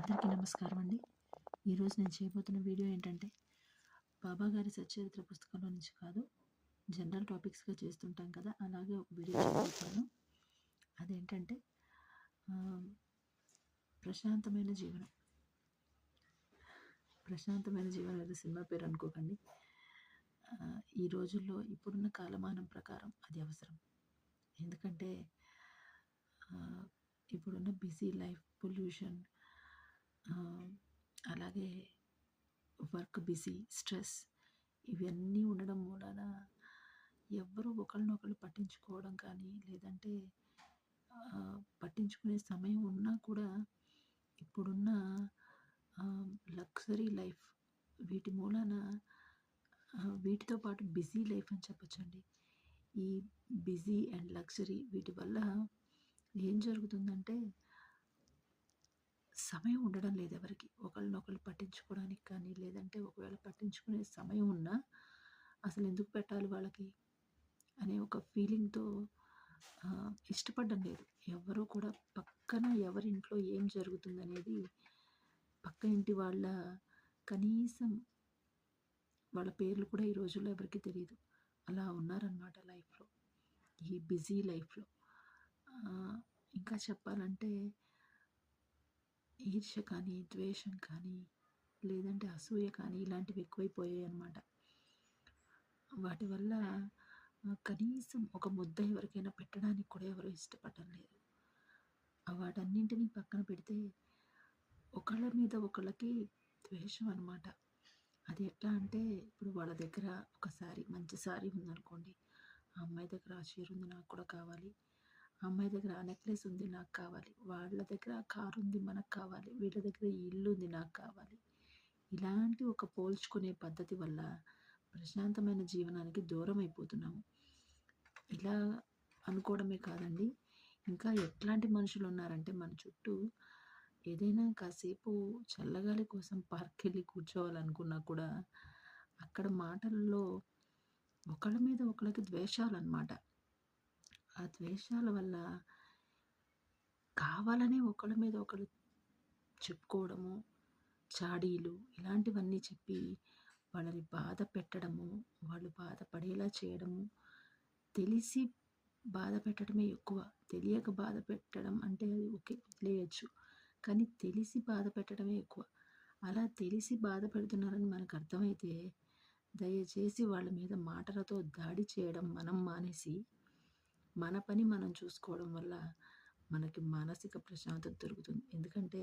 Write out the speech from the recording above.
అందరికీ నమస్కారం అండి. ఈరోజు నేను చేయబోతున్న వీడియో ఏంటంటే, బాబా గారి సచ్చరిత్ర పుస్తకంలో నుంచి కాదు, జనరల్ టాపిక్స్‌గా చేస్తుంటాం కదా! అలాగే ఒక వీడియో చేయబోతున్నాను. అదేంటంటే ఆహ్, ప్రశాంతమైన జీవనం. ప్రశాంతమైన జీవనం ఏదో సినిమా పేరు అనుకోకండి. ఈ రోజుల్లో ఇప్పుడున్న కాలమానం ప్రకారం అది అవసరం. ఎందుకంటే ఆహ్, ఇప్పుడున్న బిజీ లైఫ్, పొల్యూషన్, ఆహ్, అలాగే వర్క్ బిజీ, స్ట్రెస్ ఇవన్నీ ఉండడం మూలాన ఎవ్వరూ ఒకళ్ళనొకళ్ళు పట్టించుకోవడం కానీ, లేదంటే పట్టించుకునే సమయం ఉన్నా కూడా ఇప్పుడున్న లగ్జరీ లైఫ్ వీటి మూలాన వీటితో పాటు బిజీ లైఫ్ అని చెప్పొచ్చండి. ఈ బిజీ అండ్ లగ్జరీ వీటి వల్ల ఏం జరుగుతుందంటే సమయం ఉండడం లేదు ఎవరికీ. ఒకళ్ళనొకళ్ళు పట్టించుకోవడానికి కానీ, లేదంటే ఒకవేళ పట్టించుకునే సమయం ఉన్నా అసలెందుకు పెట్టాలి వాళ్ళకి అనే ఒక ఫీలింగ్‌తో ఇష్టపడడం లేదు. ఎవ్వరూ కూడా పక్కన ఎవరింట్లో ఏం జరుగుతుందనేది పక్క ఇంటి వాళ్ళ కనీసం వాళ్ళ పేర్లు కూడా ఈ రోజుల్లో ఎవరికీ తెలీదు. అలా ఉన్నారనమాట లైఫ్‌లో. ఈ బిజీ లైఫ్‌లో. ఇంకా చెప్పాలంటే ఈర్ష్య కానీ, ద్వేషం కానీ, లేదంటే అసూయ కానీ ఇలాంటివి ఎక్కువైపోయాయన్నమాట. వాటి వల్ల కనీసం ఒక ముద్ద ఎవరికైనా పెట్టడానికి కూడా ఎవరు ఇష్టపడడం లేదు. వాటన్నింటినీ పక్కన పెడితే ఒకళ్ళ మీద ఒకళ్ళకి ద్వేషం అనమాట. అది ఎట్లా అంటే ఇప్పుడు వాళ్ళ దగ్గర ఒక మంచి శారీ ఉందనుకోండి. ఆ అమ్మాయి దగ్గర ఆ చీర ఉంది నాకు కూడా కావాలి. ఆ అమ్మాయి దగ్గర ఆ నెక్లెస్ ఉంది నాకు కావాలి. వాళ్ళ దగ్గర ఆ కారు ఉంది మనకు కావాలి. వీళ్ళ దగ్గర ఈ ఇల్లు ఉంది నాకు కావాలి. ఇలాంటి ఒక పోల్చుకునే పద్ధతి వల్ల ప్రశాంతమైన జీవనానికి దూరం అయిపోతున్నాము. ఇలా అనుకోవడమే కాదండి, ఇంకా ఎట్లాంటి మనుషులు ఉన్నారంటే మన చుట్టూ ఏదైనా కాసేపు చల్లగాలి కోసం పార్క్‌కెళ్ళి కూర్చోవాలనుకున్నా కూడా అక్కడ మాటల్లో ఒకళ్ళ మీద ఒకళ్ళకి ద్వేషాలన్నమాట. ఆ ద్వేషాల వల్ల కావాలనే ఒకళ్ళ మీద ఒకళ్ళు చెప్పుకోవడము, చాడీలు ఇలాంటివన్నీ చెప్పి వాళ్ళని బాధ పెట్టడము, వాళ్ళు బాధపడేలా చేయడము, తెలిసి బాధ పెట్టడమే ఎక్కువ. తెలియక బాధ పెట్టడం అంటే అది ఓకే, వదిలేయొచ్చు. కానీ తెలిసి బాధ పెట్టడమే ఎక్కువ. అలా తెలిసి బాధ పెడుతున్నారని మనకు అర్థమైతే దయచేసి వాళ్ళ మీద మాటలతో దాడి చేయడం మనం మానేసి, మన పని మనం చూసుకోవడం వల్ల మనకి మానసిక ప్రశాంతత దొరుకుతుంది. ఎందుకంటే